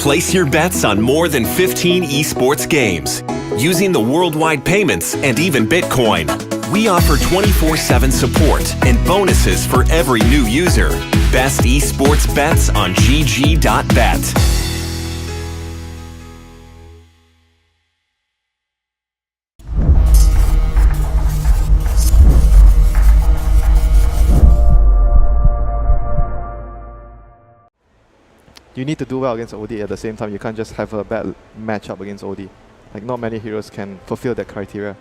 Place your bets on more than 15 esports games using the worldwide payments and even Bitcoin. We offer 24/7 support and bonuses for every new user. Best esports bets on gg.bet. You need to do well against OD at the same time. You can't just have a bad matchup against OD. Like, not many heroes can fulfill that criteria.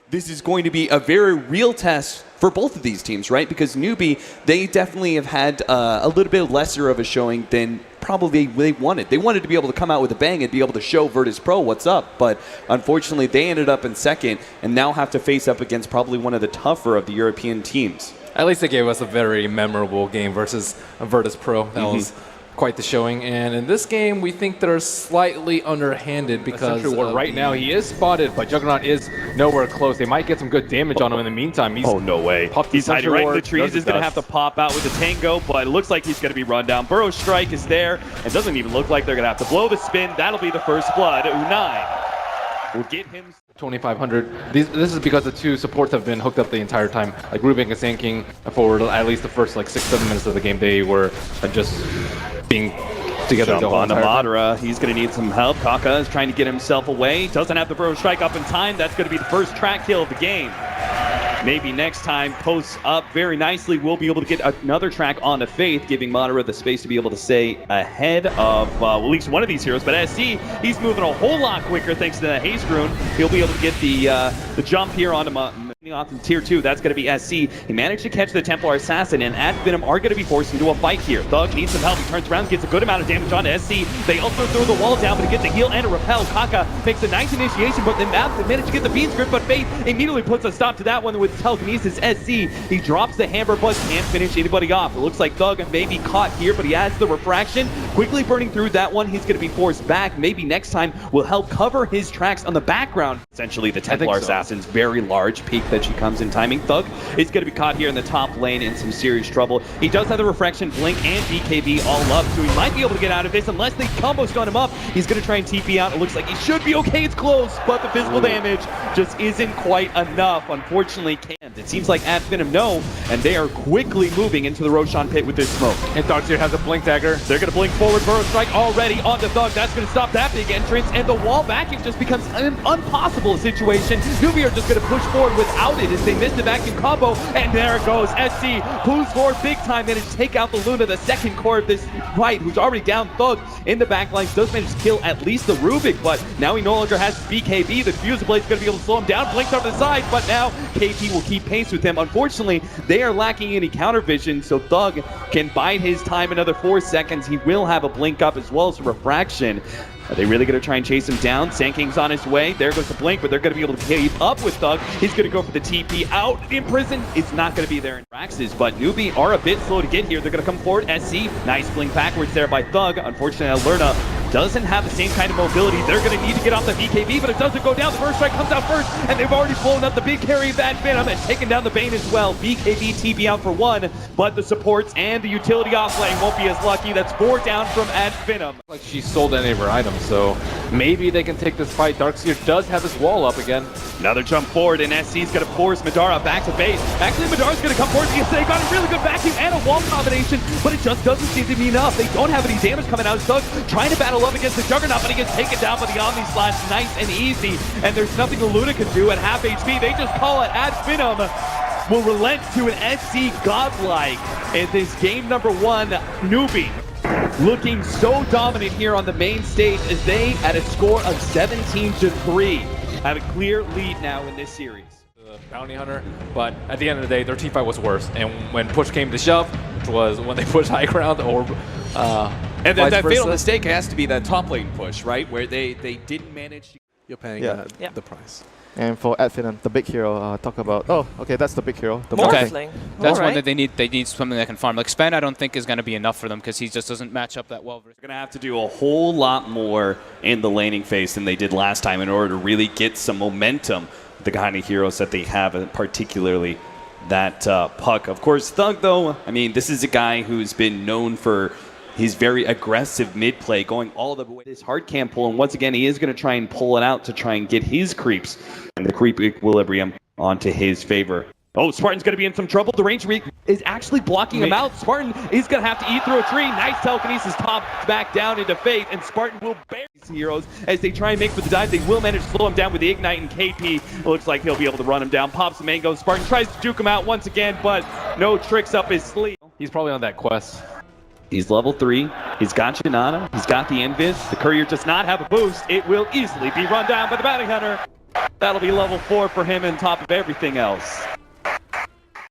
This is going to be a very real test for both of these teams, right? Because Newbee, they definitely have had a little bit lesser of a showing than probably they wanted. They wanted to be able to come out with a bang and be able to show Virtus Pro what's up, but unfortunately they ended up in second and now have to face up against probably one of the tougher of the European teams. At least they gave us a very memorable game versus Virtus Pro. That was quite the showing, and in this game we think they're slightly underhanded because right now he is spotted, but Juggernaut is nowhere close. They might get some good damage on him in the meantime. Oh, no way. He's hiding right in the trees. He's going to have to pop out with the Tango, but it looks like he's going to be run down. Burrow Strike is there. It doesn't even look like they're going to have to blow the spin. That'll be the first blood. U9 will get him 2,500. This is because the two supports have been hooked up the entire time. Like Rubik and Sand for at least the first like 6-7 minutes of the game, they were just being together. Jump on to Madara. He's going to need some help. Kaka is trying to get himself away. Doesn't have the Burrow Strike up in time. That's going to be the first track kill of the game. Maybe next time, posts up very nicely. We'll be able to get another track on the Faith, giving Madara the space to be able to stay ahead of at least one of these heroes. But SC, he's moving a whole lot quicker thanks to the Haze Rune. He'll be able to get the jump here onto off in tier 2. That's going to be SC. He managed to catch the Templar Assassin, and AD FINEM are going to be forced into a fight here. Thug needs some help. He turns around, gets a good amount of damage on SC. They also throw the wall down, but he gets a heal and a repel. Kaka makes a nice initiation, but then managed to get the Bean's Grip, but Faith immediately puts a stop to that one with telekinesis. SC, he drops the hammer, but can't finish anybody off. It looks like Thug may be caught here, but he adds the refraction. Quickly burning through that one. He's going to be forced back. Maybe next time will help cover his tracks on the background. Essentially, the Templar Assassin's very large peak that she comes in timing. Thug is going to be caught here in the top lane in some serious trouble. He does have the refraction, blink, and BKB all up, so he might be able to get out of this unless they combo stun him up. He's going to try and TP out. It looks like he should be okay. It's close, but the physical damage just isn't quite enough. Unfortunately, can't. It seems like AD FINEM know, and they are quickly moving into the Roshan pit with this smoke. And Darkseer has a blink dagger. They're going to blink forward. Burrow Strike already on the Thug. That's going to stop that big entrance, and the wall backing just becomes an impossible situation. Newbee are just going to push forward without it as they miss the vacuum combo, and there it goes. SC pulls forward big time, managed to take out the Luna, the second core of this fight, who's already down. Thug in the backlines does manage to kill at least the Rubik, but now he no longer has BKB. The Fuser Blade's going to be able to slow him down. Blinks over the side, but now KT will keep pace with him. Unfortunately, they are lacking any counter vision, so Thug can bide his time another 4 seconds. He will have a blink up as well as a refraction. Are they really going to try and chase him down? Sand King's on his way. There goes the blink, but they're going to be able to keep up with Thug. He's going to go for the TP out in prison. It's not going to be there in Praxis, but Newbee are a bit slow to get here. They're going to come forward. SC, nice blink backwards there by Thug. Unfortunately, Alerna doesn't have the same kind of mobility. They're going to need to get off the BKB, but it doesn't go down. The first strike comes out first, and they've already blown up the big carry of AD FINEM and taken down the Bane as well. BKB TP out for one, but the supports and the utility offlane won't be as lucky. That's 4 down from AD FINEM. Like she sold any of her items, so maybe they can take this fight. Darkseer does have his wall up again. Another jump forward, and SC's going to force Madara back to base. Actually, Madara's going to come forward because they got a really good vacuum and a wall combination, but it just doesn't seem to be enough. They don't have any damage coming out. Thug trying to battle up against the Juggernaut, but he gets taken down by the Omni Slash nice and easy, and there's nothing the Luna can do at half HP. They just call it. AD FINEM will relent to an SC godlike in this game number 1. Newbee looking so dominant here on the main stage as they, at a score of 17-3, have a clear lead now in this series. The bounty hunter, but at the end of the day, their team fight was worse. And when push came to shove, which was when they pushed high ground or and then that fatal mistake has to be that top lane push, right? Where they didn't manage to... You're paying the price. And for AD FINEM, the big hero, talk about... Oh, okay, that's the big hero. The That's one that they need something that can farm. Like Spen, I don't think is going to be enough for them because he just doesn't match up that well. They're going to have to do a whole lot more in the laning phase than they did last time in order to really get some momentum with the kind of heroes that they have, and particularly that Puck. Of course, Thug, though, I mean, this is a guy who's been known for his very aggressive mid play, going all the way. This hard cam pull, and once again, he is going to try and pull it out to try and get his creeps and the creep equilibrium onto his favor. Oh, Spartan's going to be in some trouble. The range reek is actually blocking him out. Spartan is going to have to eat through a tree. Nice telekinesis top back down into Faith, and Spartan will bury these heroes as they try and make for the dive. They will manage to slow him down with the Ignite, and KP it looks like he'll be able to run him down. Pops the mango. Spartan tries to juke him out once again, but no tricks up his sleeve. He's probably on that quest. He's level 3. He's got Janana. He's got the Invis. The Courier does not have a boost. It will easily be run down by the Bounty Hunter. That'll be level 4 for him on top of everything else.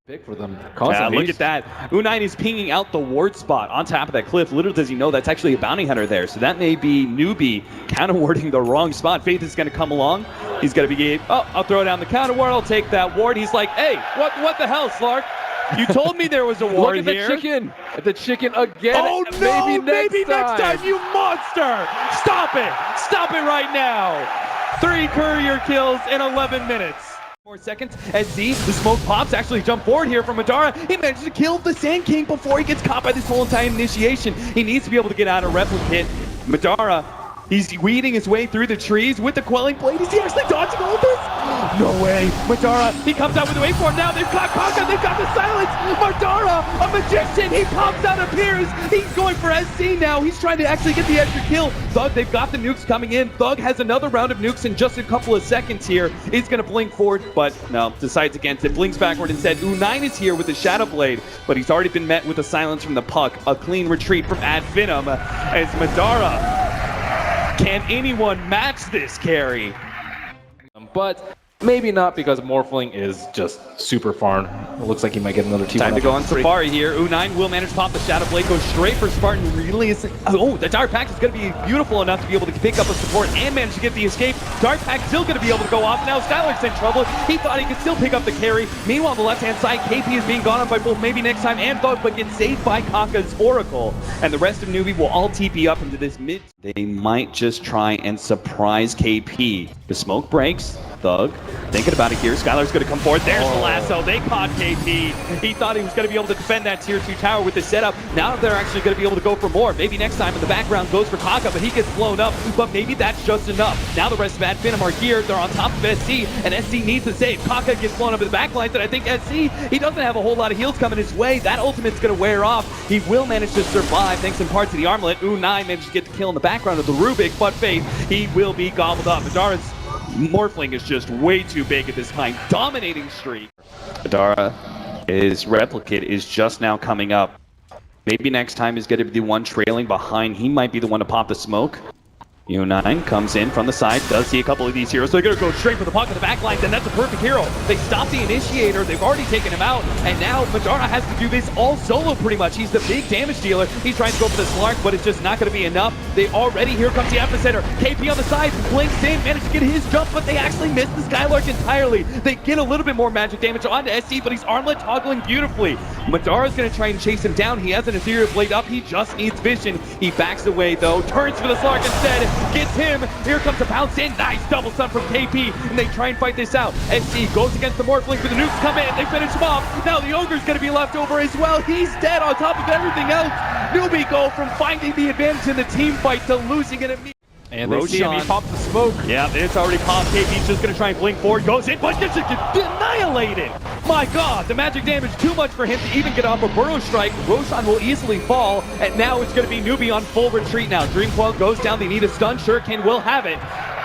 Big for them. Yeah, look at that. U9 is pinging out the ward spot on top of that cliff. Little does he know that's actually a Bounty Hunter there. So that may be Newbee counter warding the wrong spot. Faith is going to come along. He's going to be, oh, I'll throw down the counter ward. I'll take that ward. He's like, hey, what the hell, Slark? You told me there was a ward Look at here. the chicken. At the chicken again. Oh no, maybe next time, you monster! Stop it! Stop it right now! 3 courier kills in 11 minutes. More seconds as Z, the smoke pops, actually jump forward here from Madara. He manages to kill the Sand King before he gets caught by this whole entire initiation. He needs to be able to get out of replicate. Madara, he's weeding his way through the trees with the Quelling Blade. Is he actually dodging all of this? No way. Madara, he comes out with the waveform now. They've got Kaka, they've got the silence. Madara, a magician. He pops out, appears. He's going for SC now. He's trying to actually get the extra kill. Thug, they've got the nukes coming in. Thug has another round of nukes in just a couple of seconds here. He's going to blink forward, but no, decides against it. Blinks backward instead. U9 is here with the Shadow Blade, but he's already been met with a silence from the Puck. A clean retreat from AD FINEM as Madara. Can anyone match this carry? But maybe not, because Morphling is just super farm. It looks like he might get another 2. Time to go on Safari here. U9 will manage to pop the Shadow Blade, go straight for Spartan. Really isn't. Oh, the Dark Pact is going to be beautiful enough to be able to pick up a support and manage to get the escape. Dark Pact still going to be able to go off. Now Skylark's in trouble. He thought he could still pick up the carry. Meanwhile, on the left-hand side, KP is being gone on by both maybe next time and Thug, but gets saved by Kaka's Oracle. And the rest of Newbee will all TP up into this mid. They might just try and surprise KP. The smoke breaks. Thug thinking about it here. Skylar's going to come forward. There's the lasso. They caught KP. He thought he was going to be able to defend that tier 2 tower with the setup. Now they're actually going to be able to go for more. Maybe next time in the background goes for Kaka, but he gets blown up. But maybe that's just enough. Now the rest of AD FINEM are here. They're on top of SC, and SC needs to save. Kaka gets blown up in the backlines, and I think SC, he doesn't have a whole lot of heals coming his way. That ultimate's going to wear off. He will manage to survive thanks in part to the armlet. U9 managed to get the kill in the background of the Rubik, but Faith, he will be gobbled up. Madara's Morphling is just way too big at this time. Dominating streak. Madara, his replicate is just now coming up. Maybe next time is going to be the one trailing behind. He might be the one to pop the smoke. U9 comes in from the side, does see a couple of these heroes. They're going to go straight for the puck in the back lines, and that's a perfect hero. They stop the initiator. They've already taken him out, and now Madara has to do this all solo pretty much. He's the big damage dealer. He's trying to go for the Slark, but it's just not going to be enough. They already, here comes the epicenter. KP on the side, blinks in, managed to get his jump, but they actually missed the Skylark entirely. They get a little bit more magic damage onto SC, but he's armlet toggling beautifully. Madara's going to try and chase him down. He has an Ethereal Blade up. He just needs vision. He backs away, though. Turns for the Slark instead. Gets him. Here comes the bounce in. Nice double stun from KP, and they try and fight this out. SC goes against the Morphling, but the nukes come in. They finish him off. Now the Ogre's going to be left over as well. He's dead on top of everything else. Newbee go from finding the advantage in the team fight to losing it immediately. And they see him, he pops the smoke. Yeah, it's already popped. KP's just going to try and blink forward. Goes in, but gets annihilated. My God, the magic damage too much for him to even get off a Burrow Strike. Roshan will easily fall, and now it's going to be Newbee on full retreat now. Dreamcoil goes down. They need a stun. Shuriken will have it.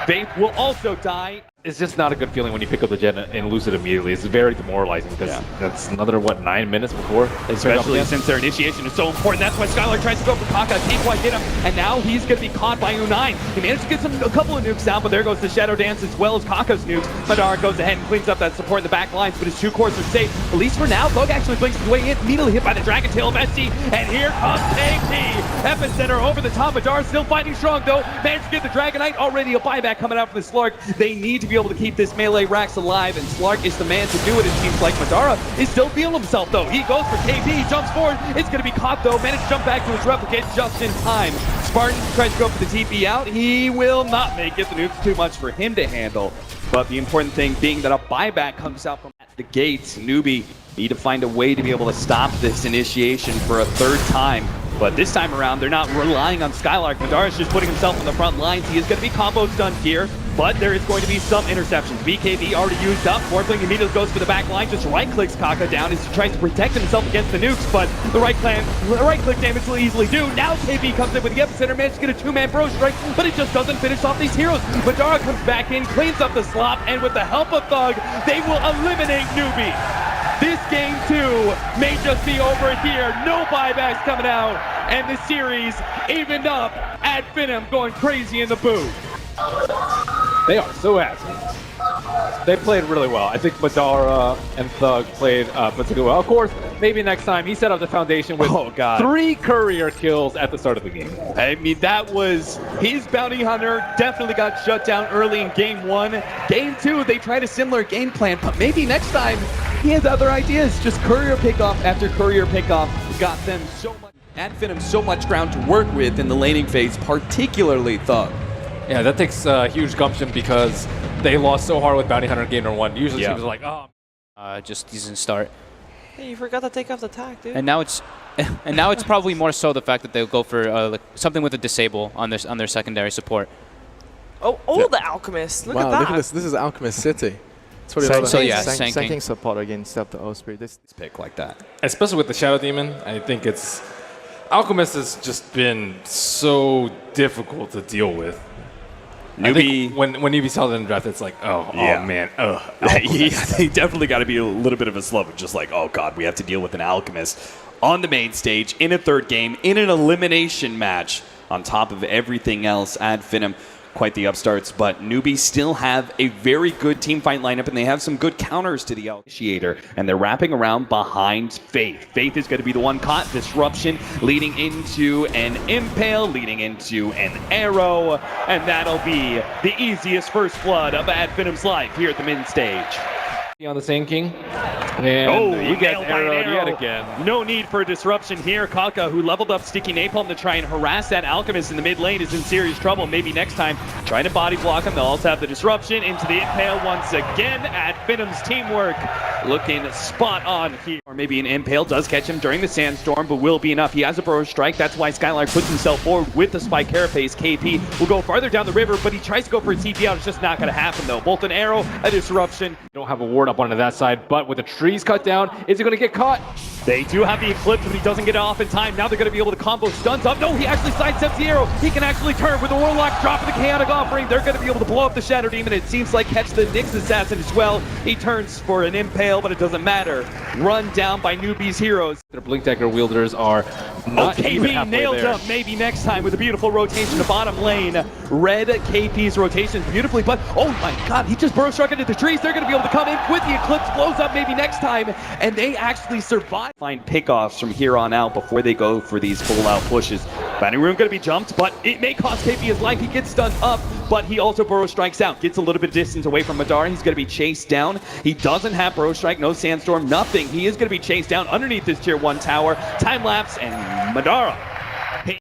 Faith will also die. It's just not a good feeling when you pick up the jet and lose it immediately. It's very demoralizing, because that's another, what, 9 minutes before? Especially since their initiation is so important. That's why Skylark tries to go for Kaka. Can't quite get him. And now he's going to be caught by U9. He managed to get a couple of nukes out, but there goes the Shadow Dance as well as Kaka's nukes. Madara goes ahead and cleans up that support in the back lines, but his 2 cores are safe. At least for now, Thug actually blinks his way in. Immediately hit by the Dragon Tail of SC. And here comes KP. Epicenter over the top. Madara still fighting strong, though. Managed to get the Dragonite. Already a buyback coming out from the Slark. They need to be able to keep this melee racks alive, and Slark is the man to do it. It seems like Madara is still feeling himself, though. He goes for KP, he jumps forward. It's going to be caught, though. Managed to jump back to his replicate just in time. Spartan tries to go for the TP out. He will not make it. The nuke's too much for him to handle. But the important thing being that a buyback comes out from the gates. Newbee need to find a way to be able to stop this initiation for a third time. But this time around, they're not relying on Skylark. Madara's just putting himself on the front lines. He is going to be combo stunned here, but there is going to be some interceptions. BKB already used up. Forkling immediately goes for the back line, just right-clicks Kaka down as he tries to protect himself against the nukes, but the right-click damage will easily do. Now KB comes in with the epicenter, manages to get a two-man bro strike, but it just doesn't finish off these heroes. Madara comes back in, cleans up the slop, and with the help of Thug, they will eliminate Newbee. This game, too, may just be over here. No buybacks coming out. And the series evened up. AD FINEM going crazy in the booth. They are so happy. They played really well. I think Madara and Thug played particularly well. Of course, maybe next time he set up the foundation with 3 courier kills at the start of the game. I mean, that was his bounty hunter. Definitely got shut down early in game 1. Game 2, they tried a similar game plan, but maybe next time he has other ideas. Just courier pickoff after courier pickoff got them so much. AD FINEM so much ground to work with in the laning phase, particularly Thug. Yeah, that takes huge gumption because they lost so hard with Bounty Hunter in game number 1. Usually teams are like, oh. Just doesn't start. Hey, you forgot to take off the tag, dude. And now it's probably more so the fact that they'll go for like something with a disable on their secondary support. Oh, the Alchemist. Look at that. Look at this. This is Alchemist City. So yeah, Sanking support against the Osprey. This Pick like that. Especially with the Shadow Demon, I think it's... Alchemist has just been so difficult to deal with. Newbee, when Newbee saw that in the draft, it's like, oh man, he definitely got to be a little bit of a slug, just like, oh god, we have to deal with an Alchemist on the main stage in a third game in an elimination match on top of everything else. AD FINEM, quite the upstarts, but Newbee still have a very good team fight lineup, and they have some good counters to the initiator, and they're wrapping around behind Faith. Faith is going to be the one caught. Disruption leading into an impale, leading into an arrow, and that'll be the easiest first blood of AD FINEM's life here at the mid stage. On the Sand King. And you get arrowed yet again. No need for a disruption here. Kaka, who leveled up Sticky Napalm to try and harass that Alchemist in the mid lane, is in serious trouble. Maybe next time, trying to body block him. They'll also have the disruption into the impale once again. AD FINEM's teamwork looking spot on here. Or maybe an impale does catch him during the sandstorm, but will be enough. He has a burrow strike. That's why Skylark puts himself forward with the spike carapace. KP will go farther down the river, but he tries to go for a TP out. It's just not going to happen, though. Both an arrow, a disruption. You don't have a ward up onto that side, but with the trees cut down, is he going to get caught? They do have the Eclipse, but he doesn't get it off in time. Now they're going to be able to combo stuns up. No, he actually sidesteps the arrow. He can actually turn with the Warlock drop of the Chaotic Offering. They're going to be able to blow up the Shadow Demon. It seems like catch the Nyx Assassin as well. He turns for an impale, but it doesn't matter. Run down by Newbee's heroes. Their Blink Dagger wielders are not even KP halfway nailed there. up. Maybe next time with a beautiful rotation to bottom lane. Read KP's rotations beautifully, but oh my god, he just burrow struck into the trees. They're going to be able to come in with the Eclipse, blows up maybe next time, and they actually survive. Find pickoffs from here on out before they go for these full-out pushes. Bounty Room going to be jumped, but it may cost KP his life. He gets stunned up, but he also burrow strikes out. Gets a little bit of distance away from Madara. He's going to be chased down. He doesn't have burrow strike, no sandstorm, nothing. He is going to be chased down underneath this tier 1 tower. Time lapse, and Madara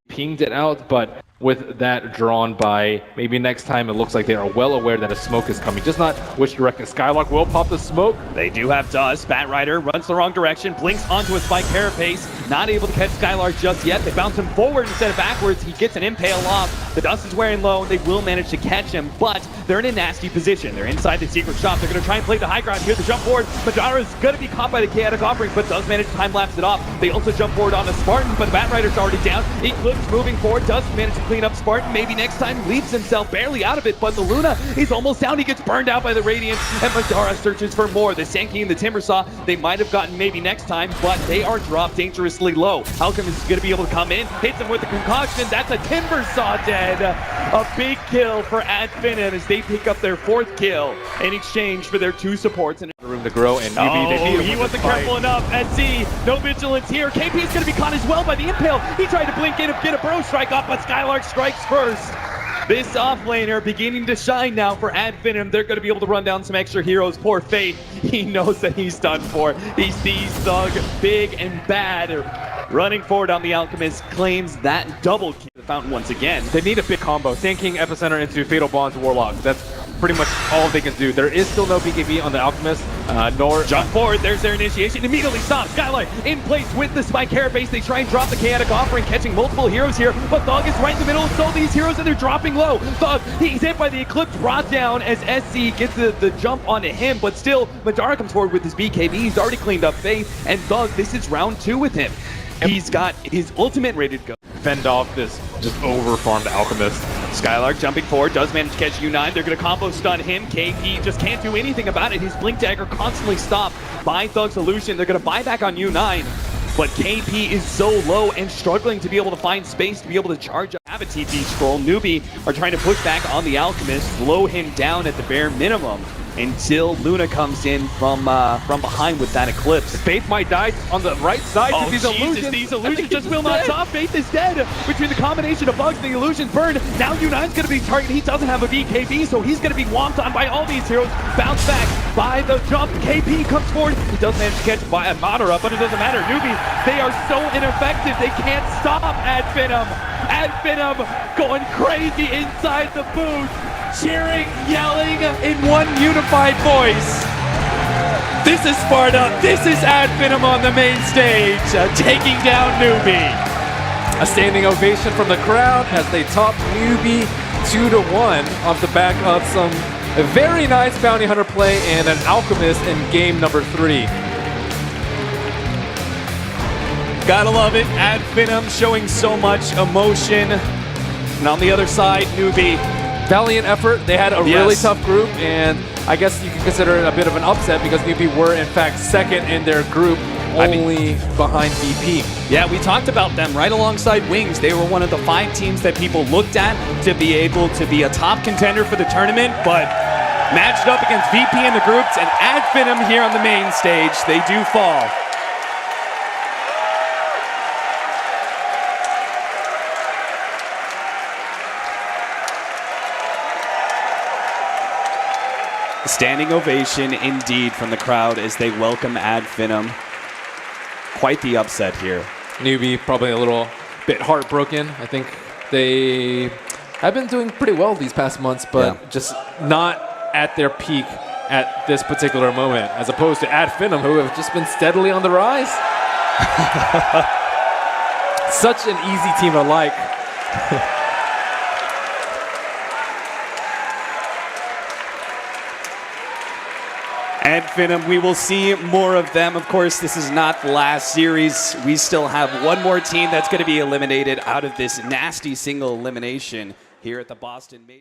pinged it out, but with that drawn by, maybe next time it looks like they are well aware that a smoke is coming. Just not which direction. Skylark will pop the smoke. They do have dust. Batrider runs the wrong direction, blinks onto a spike carapace. Not able to catch Skylark just yet. They bounce him forward instead of backwards. He gets an impale off. The dust is wearing low. They will manage to catch him, but they're in a nasty position. They're inside the secret shop. They're going to try and play the high ground here. The jump forward. Madara is going to be caught by the Chaotic Offering, but does manage to time-lapse it off. They also jump forward on a Spartan, but the Batrider's already down. Eclipse moving forward, does manage to clean up Spartan. Maybe next time leaves himself barely out of it, but the Luna is almost down. He gets burned out by the Radiance, and Madara searches for more. The Sand King and the Timbersaw, they might have gotten maybe next time, but they are dropped dangerously low. Alchemist is going to be able to come in, hits him with the concoction. That's a Timbersaw dead. A big kill for AD FINEM as they pick up their 4th kill in exchange for their 2 supports. And Room to grow, and Newbee, he wasn't careful enough. At Z, no vigilance here. KP is going to be caught as well by the impale. He tried to blink in and get a burrow strike off, but Skylark strikes first. This offlaner beginning to shine now for AD FINEM. They're going to be able to run down some extra heroes. Poor Faith, he knows that he's done for. He sees Thug big and bad. Running forward on the Alchemist, claims that double kill. The Fountain once again. They need a big combo. Sand King, Epicenter into Fatal Bond to Warlock. That's pretty much all they can do. There is still no BKB on the Alchemist, nor... Jump forward, there's their initiation. Immediately stops. Skylight in place with the Spike Carapace. They try and drop the chaotic offering, catching multiple heroes here, but Thug is right in the middle of so these heroes and they're dropping low. Thug, he's hit by the Eclipse, brought down as SC gets the jump onto him, but still, Madara comes forward with his BKB. He's already cleaned up Faith, and Thug, this is round 2 with him. He's got his ultimate ready to go. Fend off this just over-farmed Alchemist. Skylark jumping forward, does manage to catch U9. They're going to combo stun him. KP just can't do anything about it. His Blink Dagger constantly stopped by Thug's illusion. They're going to buy back on U9. But KP is so low and struggling to be able to find space to be able to charge up. Have a TP scroll. Newbee are trying to push back on the Alchemist, slow him down at the bare minimum until Luna comes in from behind with that Eclipse. Faith might die on the right side. Oh, these Jesus, these illusions just will not stop. Faith is dead. Between the combination of bugs, the illusions burned. Now U9's going to be targeted. He doesn't have a BKB, so he's going to be whomped on by all these heroes. Bounce back by the jump. KP comes forward. He does manage to catch by a Madara, but it doesn't matter. Newbee, they are so ineffective. They can't stop AD FINEM. AD FINEM going crazy inside the booth. Cheering, yelling in one unified voice. This is Sparta. This is AD FINEM on the main stage, taking down Newbee. A standing ovation from the crowd as they top Newbee 2-1 off the back of some very nice bounty hunter play and an Alchemist in game number 3. Gotta love it. AD FINEM showing so much emotion. And on the other side, Newbee. Valiant effort. They had a really tough group, and I guess you could consider it a bit of an upset because Newbee were in fact second in their group, only behind BP. Yeah, we talked about them right alongside Wings. They were one of the 5 teams that people looked at to be able to be a top contender for the tournament, but matched up against VP in the groups and AD FINEM here on the main stage, they do fall. Standing ovation indeed from the crowd as they welcome AD FINEM. Quite the upset here. Newbee probably a little bit heartbroken. I think they have been doing pretty well these past months, but just not at their peak at this particular moment, as opposed to AD FINEM, who have just been steadily on the rise. Such an easy team to like. AD FINEM, we will see more of them. Of course, this is not the last series. We still have one more team that's going to be eliminated out of this nasty single elimination here at the Boston.